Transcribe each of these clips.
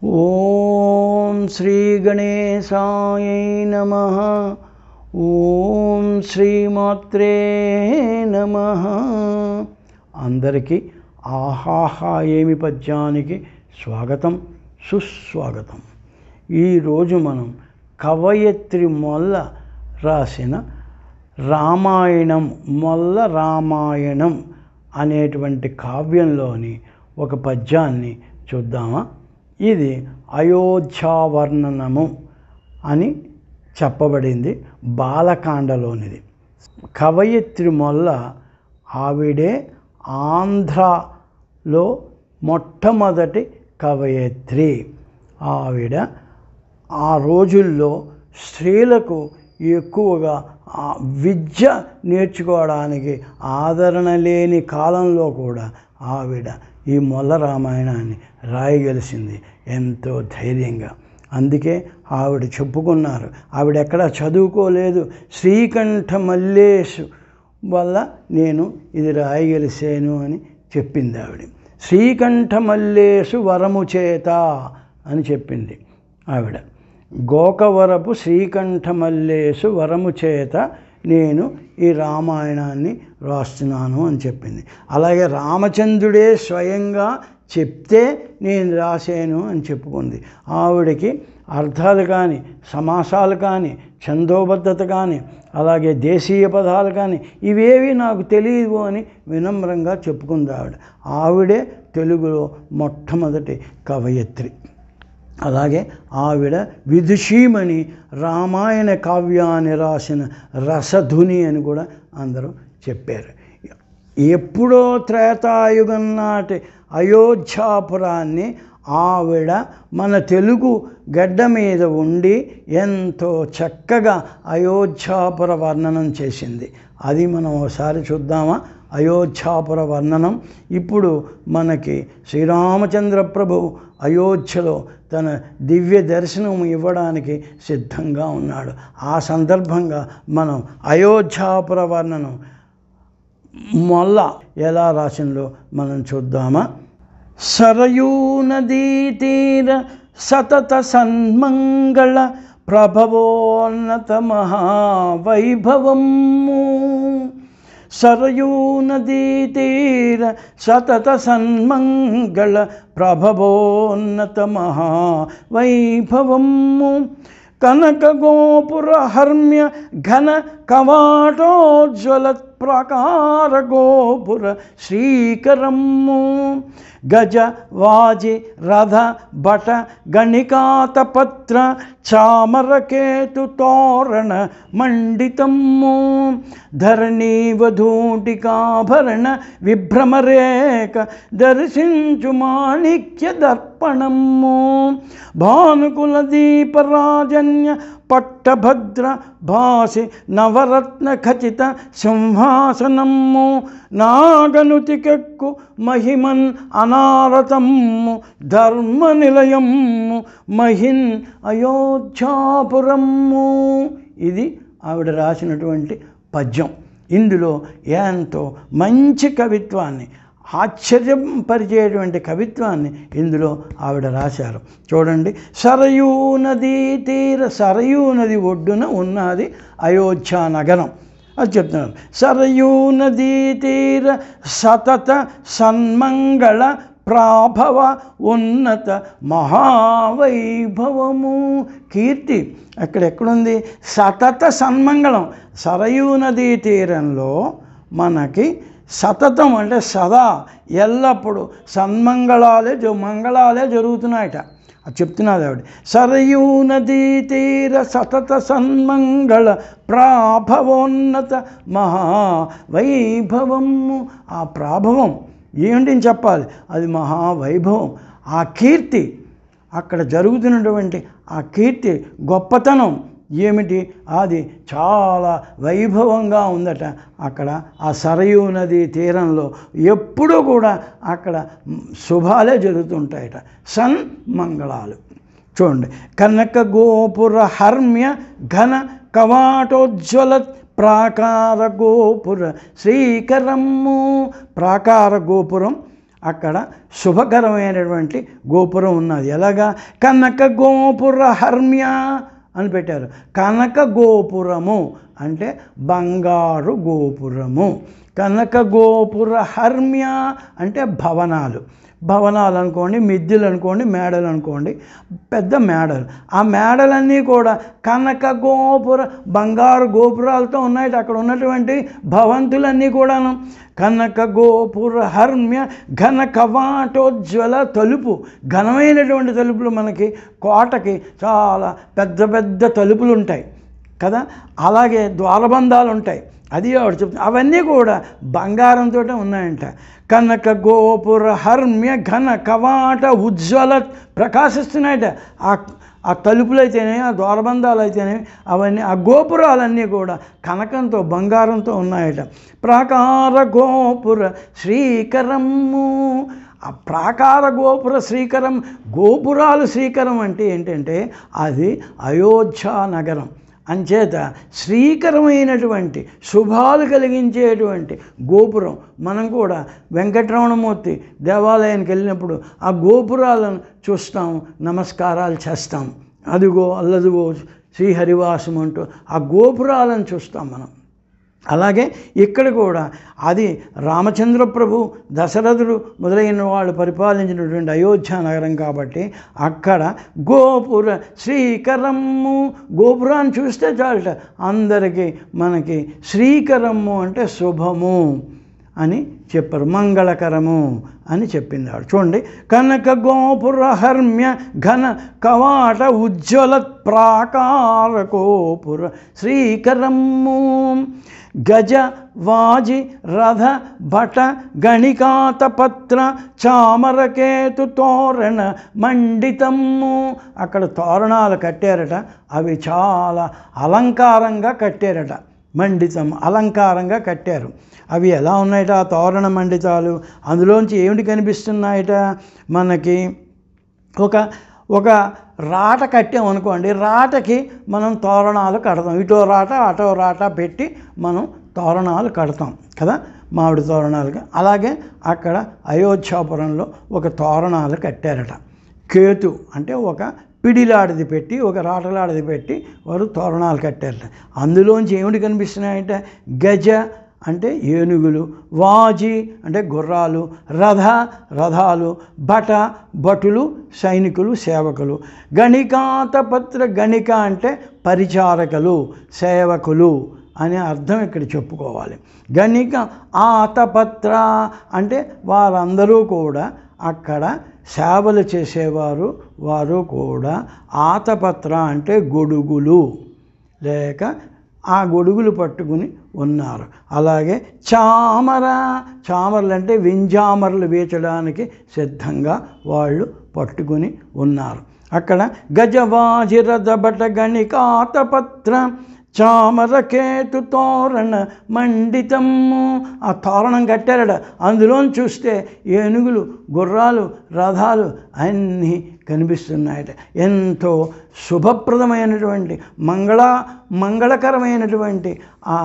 ఓం శ్రీ గణేశాయ నమః. ఓం శ్రీమాత్రే నమః. అందరికీ ఆహాహా ఏమి పద్యానికి స్వాగతం, సుస్వాగతం. ఈరోజు మనం కవయిత్రి మొల్ల రాసిన రామాయణం, మొల్ల రామాయణం అనేటువంటి కావ్యంలోని ఒక పద్యాన్ని చూద్దామా. ఇది అయోధ్యావర్ణనము అని చెప్పబడింది, బాలకాండలోనిది. కవయిత్రి మొల్ల ఆవిడే ఆంధ్రాలో మొట్టమొదటి కవయిత్రి. ఆవిడ ఆ రోజుల్లో స్త్రీలకు ఎక్కువగా విద్య నేర్చుకోవడానికి ఆదరణ లేని కాలంలో కూడా ఆవిడ ఈ మొల్ల రామాయణాన్ని రాయగలిసింది ఎంతో ధైర్యంగా. అందుకే ఆవిడ చెప్పుకున్నారు, ఆవిడ ఎక్కడ చదువుకోలేదు, శ్రీకంఠ మల్లేషు వల్ల నేను ఇది రాయగలిసాను అని చెప్పింది ఆవిడ. శ్రీకంఠ మల్లేషు వరము చేత అని చెప్పింది ఆవిడ. గోకవరపు శ్రీకంఠ మల్లేషు వరము చేత నేను ఈ రామాయణాన్ని రాస్తున్నాను అని చెప్పింది. అలాగే రామచంద్రుడే స్వయంగా చెప్తే నేను రాశాను అని చెప్పుకుంది. ఆవిడకి అర్థాలు కానీ, సమాసాలు కానీ, ఛందోబద్ధత కానీ, అలాగే దేశీయ పదాలు కానీ ఇవేవి నాకు తెలియదు అని వినమ్రంగా చెప్పుకుంది ఆవిడ. ఆవిడే తెలుగులో మొట్టమొదటి కవయిత్రి. అలాగే ఆవిడ విదుషీమణి, రామాయణ కావ్యాన్ని రాసిన రసధుని అని కూడా అందరూ చెప్పారు. ఎప్పుడో త్రేతాయుగం నాటి అయోధ్యాపురాన్ని ఆవిడ మన తెలుగు గడ్డ మీద ఉండి ఎంతో చక్కగా అయోధ్యాపుర వర్ణనం చేసింది. అది మనం ఒకసారి చూద్దామా. అయోధ్యాపుర వర్ణనం. ఇప్పుడు మనకి శ్రీరామచంద్ర ప్రభు అయోధ్యలో తన దివ్య దర్శనం ఇవ్వడానికి సిద్ధంగా ఉన్నాడు. ఆ సందర్భంగా మనం అయోధ్యాపుర వర్ణనం మొల్ల ఎలా రాసిందో మనం చూద్దామా. సరయూ నదీ తీర సతత సన్మంగళ ప్రభవోన్నత మహావైభవము. సరయూ నదీ తీర సతత సన్మంగళ ప్రభవోన్నత మహావైభవము. కనక గోపుర హర్మ్య ఘన కవాటోజ్వల ప్రాకార గోపుర శ్రీకరము. గజ వాజి రథ బట గణికాతపత్ర చామరకేతు తోరణ మండితము. ధరణీవధూటికాభరణ విభ్రమరేక దర్శించు మాణిక్య దర్పణము. భానుకుల దీపరాజన్య పట్టభద్ర భాసి నవరత్న ఖచిత సింహాసనము. నాగనుతికెక్కు మహిమన్ అనారతము ధర్మ నిలయము మహిన్ అయోధ్యాపురము. ఇది ఆవిడ రాసినటువంటి పద్యం. ఇందులో ఎంతో మంచి కవిత్వాన్ని, ఆశ్చర్యపరిచేటువంటి కవిత్వాన్ని ఇందులో ఆవిడ రాశారు. చూడండి, సరయూ నదీ తీర, సరయూ నది ఒడ్డున ఉన్నది అయోధ్య నగరం అది చెప్తున్నారు. సరయూ నదీ తీర సతత సన్మంగళ ప్రాభవ ఉన్నత మహావైభవము. కీర్తి ఎక్కడుంది? సతత సన్మంగళం. సరయూ నదీ తీరంలో మనకి సతతం అంటే సదా, ఎల్లప్పుడూ మంగళాలే జరుగుతున్నాయట. అది చెప్తున్నది ఆవిడ. సరయూ నదీ తీర సతత సన్మంగళ ప్రాభవోన్నత మహావైభవము. ఆ ప్రాభవం ఏంటని చెప్పాలి, అది మహావైభవం. ఆ కీర్తి, అక్కడ జరుగుతున్నటువంటి ఆ కీర్తి గొప్పతనం ఏమిటి, అది చాలా వైభవంగా ఉందట. అక్కడ ఆ సరయూ నదీ తీరంలో ఎప్పుడూ కూడా అక్కడ శుభాలే జరుగుతుంటాయట, సన్మంగళాలు. చూడండి, కనక గోపుర హర్మ్య ఘన కవాటోజ్వల ప్రాకార గోపుర శ్రీకరము. ప్రాకార గోపురం అక్కడ శుభకరమైనటువంటి గోపురం ఉన్నది. ఎలాగా? కనక గోపుర హర్మ్య అని పెట్టారు. కనక గోపురము అంటే బంగారు గోపురము. కనక గోపుర హర్మ్య అంటే భవనాలు. భవనాలు అనుకోండి, మిద్దెలు అనుకోండి, మేడలు అనుకోండి, పెద్ద మేడలు. ఆ మేడలన్నీ కూడా కనక గోపుర బంగారు గోపురాలతో ఉన్నాయి. అక్కడ ఉన్నటువంటి భవంతులన్నీ కూడాను కనక గోపుర హర్మ్య ఘన కవాటోజ్వల తలుపు. ఘనమైనటువంటి తలుపులు. మనకి కోటకి చాలా పెద్ద పెద్ద తలుపులు ఉంటాయి కదా, అలాగే ద్వారబంధాలు ఉంటాయి. అది ఆవిడ చెప్తుంది. అవన్నీ కూడా బంగారంతో ఉన్నాయంట. కనక గోపుర హర్మ్య ఘన కవాట ఉజ్వల ప్రకాశిస్తున్నాయట. ఆ తలుపులు అయితేనే, ఆ ద్వారబంధాలు అయితేనే, అవన్నీ ఆ గోపురాలన్నీ కూడా కనకంతో బంగారంతో ఉన్నాయట. ప్రాకార గోపుర శ్రీకరము. ఆ ప్రాకార గోపుర శ్రీకరం. గోపురాలు శ్రీకరం అంటే ఏంటంటే అది అయోధ్య నగరం. అంచేత శ్రీకరమైనటువంటి శుభాలు కలిగించేటువంటి గోపురం. మనం కూడా వెంకటరమణమూర్తి దేవాలయానికి వెళ్ళినప్పుడు ఆ గోపురాలను చూస్తాం, నమస్కారాలు చేస్తాం. అదిగో అల్లదిగో శ్రీహరివాసం అంటూ ఆ గోపురాలను చూస్తాం మనం. అలాగే ఇక్కడ కూడా అది రామచంద్ర ప్రభు, దశరథుడు మొదలైన వాళ్ళు పరిపాలించినటువంటి అయోధ్య నగరం కాబట్టి అక్కడ గోపుర శ్రీకరము. గోపురాన్ని చూస్తే చాలట అందరికీ మనకి శ్రీకరము అంటే శుభము అని చెప్పారు, మంగళకరము అని చెప్పింది ఆవిడ. చూడండి, కనక గోపుర హర్మ్య ఘన కవాట ఉజ్వల ప్రాకార గోపుర శ్రీకరము. గజ వాజి రథ భట గణికాత పత్ర చామరకేతు తోరణ మండితము. అక్కడ తోరణాలు కట్టారట. అవి చాలా అలంకారంగా కట్టారట. మండితం అలంకారంగా కట్టారు. అవి ఎలా ఉన్నాయట ఆ తోరణ మండితాలు? అందులోంచి ఏమిటి కనిపిస్తున్నాయట మనకి? ఒక రాట కట్టామనుకోండి, రాటకి మనం తోరణాలు కడతాం. ఇటో రాట అటో రాట పెట్టి మనం తోరణాలు కడతాం కదా, మామిడి తోరణాలకి. అలాగే అక్కడ అయోధ్యాపురంలో ఒక తోరణాలు కట్టారట. కేతు అంటే ఒక పిడిలాడిది పెట్టి, ఒక రాటలాడిది పెట్టి వారు తోరణాలు కట్టారట. అందులోంచి ఏమిటి కనిపిస్తున్నాయంటే గజ అంటే ఏనుగులు, వాజి అంటే గుర్రాలు, రథాలు, భటులు, సైనికులు, సేవకులు, గణికాత పత్ర. గణిక అంటే పరిచారకులు, సేవకులు అనే అర్థం ఇక్కడ చెప్పుకోవాలి. గణిక ఆతపత్ర అంటే వారందరూ కూడా అక్కడ సేవలు చేసేవారు. వారు కూడా ఆతపత్ర అంటే గొడుగులు లేక ఆ గొడుగులు పట్టుకుని ఉన్నారు. అలాగే చామరలు అంటే వింజామరలు వేచడానికి సిద్ధంగా వాళ్ళు పట్టుకుని ఉన్నారు. అక్కడ గజవాజిరథ భట గణికాతపత్ర చామరకేతు తోరణ మండితము. ఆ తోరణం కట్టారట. అందులో చూస్తే ఏనుగులు, గుర్రాలు, రథాలు అన్నీ కనిపిస్తున్నాయట. ఎంతో శుభప్రదమైనటువంటి మంగళకరమైనటువంటి ఆ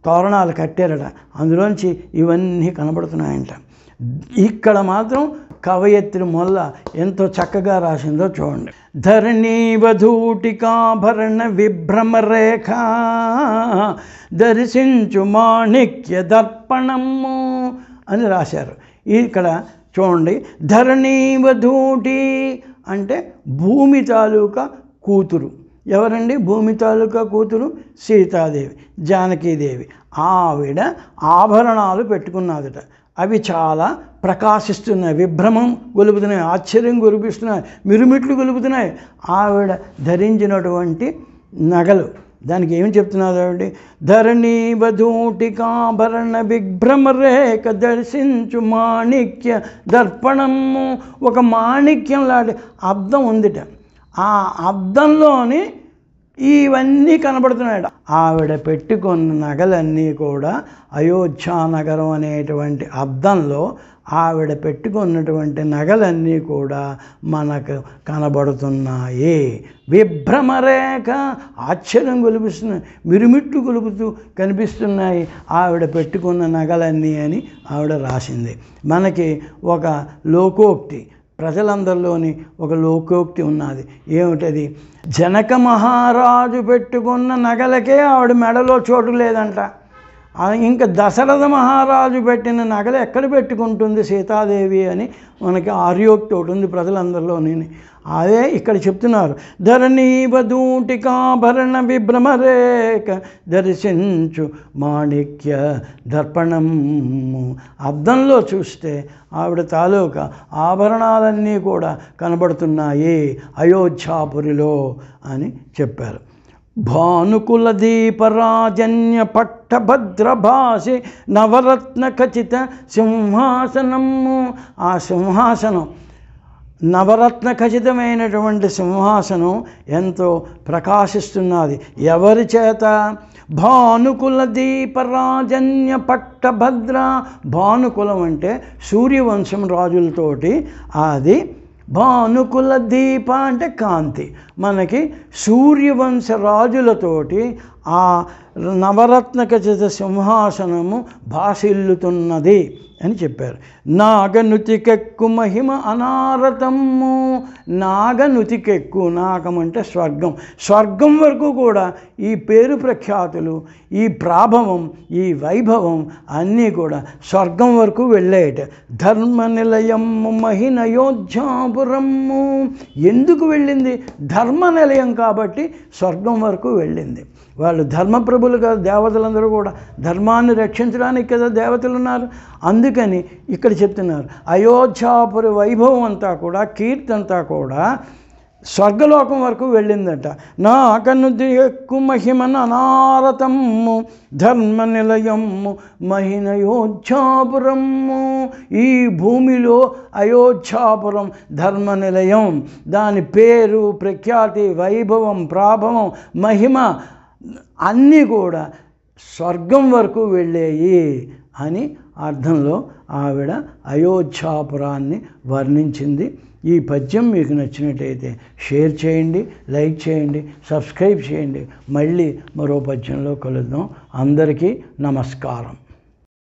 తోరణాలు కట్టారట. అందులోంచి ఇవన్నీ కనబడుతున్నాయంట. ఇక్కడ మాత్రం కవయత్రి మొల్ల ఎంతో చక్కగా రాసిందో చూడండి. ధరణీ వధూటికాభరణ విభ్రమరేఖ దర్శించు మాణిక్య దర్పణము అని రాశారు. ఇక్కడ చూడండి, ధరణీ వధూటి అంటే భూమి తాలూకా కూతురు. ఎవరండి భూమి తాలూకా కూతురు? సీతాదేవి, జానకీదేవి. ఆవిడ ఆభరణాలు పెట్టుకున్నదట. అవి చాలా ప్రకాశిస్తున్నాయి, విభ్రమం గొలుపుతున్నాయి, ఆశ్చర్యం గొలిపిస్తున్నాయి, మిరుమిట్లు గొలుపుతున్నాయి. ఆవిడ ధరించినటువంటి నగలు దానికి ఏమి చెప్తున్నారు ఆవిడ? ధరణీ వధూటికాభరణ విభ్రమరేఖ దర్శించు మాణిక్య దర్పణము. ఒక మాణిక్యం లాంటి అద్దం ఉందిట. ఆ అద్దంలోని ఇవన్నీ కనబడుతున్నాయట. ఆవిడ పెట్టుకున్న నగలన్నీ కూడా అయోధ్య నగరం అనేటువంటి అద్దంలో ఆవిడ పెట్టుకున్నటువంటి నగలన్నీ కూడా మనకు కనబడుతున్నాయి. విభ్రమరేఖ, ఆశ్చర్యం గొలుపుస్తున్నాయి, మిరుమిట్టు గొలుపుతూ కనిపిస్తున్నాయి ఆవిడ పెట్టుకున్న నగలన్నీ అని ఆవిడ రాసింది. మనకి ఒక లోకోక్తి, ప్రజలందరిలోని ఒక లోకోక్తి ఉన్నది. ఏమిటది? జనక మహారాజు పెట్టుకున్న నగలకే ఆవిడ మెడలో చోటు లేదంట. ఇంకా దశరథ మహారాజు పెట్టిన నగలు ఎక్కడ పెట్టుకుంటుంది సీతాదేవి అని మనకి ఆర్యోక్తి ఒకటి ఉంది ప్రజలందరిలోని. అదే ఇక్కడ చెప్తున్నారు. ధరణీవధూటికాభరణ విభ్రమరేఖ దర్శించు మాణిక్య దర్పణము. అద్దంలో చూస్తే ఆవిడ తాలూకా ఆభరణాలన్నీ కూడా కనబడుతున్నాయి అయోధ్యాపురిలో అని చెప్పారు. భానుకుల దీపరాజన్య పట్టభద్రభాసి నవరత్న ఖచిత సింహాసనము. ఆ సింహాసనం నవరత్న ఖచితమైనటువంటి సింహాసనం ఎంతో ప్రకాశిస్తున్నది. ఎవరి చేత? భానుకుల దీపరాజన్య పట్టభద్ర. భానుకులం అంటే సూర్యవంశం రాజులతోటి అది. భానుకుల దీప అంటే కాంతి. మనకి సూర్యవంశ రాజులతోటి ఆ నవరత్న ఖచిత సింహాసనము భాసిల్లుతున్నది అని చెప్పారు. నాగనుతికెక్కు మహిమ అనారతము. నాగనుతికెక్కు, నాగం అంటే స్వర్గం. స్వర్గం వరకు కూడా ఈ పేరు ప్రఖ్యాతులు, ఈ ప్రాభవం, ఈ వైభవం అన్నీ కూడా స్వర్గం వరకు వెళ్ళేట. ధర్మ నిలయము మహినయోధ్యాపురము. ఎందుకు వెళ్ళింది? ధర్మ నిలయం కాబట్టి స్వర్గం వరకు వెళ్ళింది. వాళ్ళు ధర్మప్రభులు కదా, దేవతలందరూ కూడా ధర్మాన్ని రక్షించడానికి కదా దేవతలు ఉన్నారు. అందుకని ఇక్కడ చెప్తున్నారు అయోధ్యాపురి వైభవం అంతా కూడా, కీర్తి అంతా కూడా స్వర్గలోకం వరకు వెళ్ళిందట. నా కన్నుది ఎక్కువ మహిమన అనారతము ధర్మ నిలయము మహినయోధ్యాపురము. ఈ భూమిలో అయోధ్యాపురం ధర్మ నిలయం. దాని పేరు, ప్రఖ్యాతి, వైభవం, ప్రాభవం, మహిమ అన్నీ కూడా స్వర్గం వరకు వెళ్ళేయి అని అర్థంలో ఆవిడ అయోధ్యాపురాన్ని వర్ణించింది. ఈ పద్యం మీకు నచ్చినట్టయితే షేర్ చేయండి, లైక్ చేయండి, సబ్స్క్రైబ్ చేయండి. మళ్ళీ మరో పద్యంలో కలుద్దాం. అందరికీ నమస్కారం.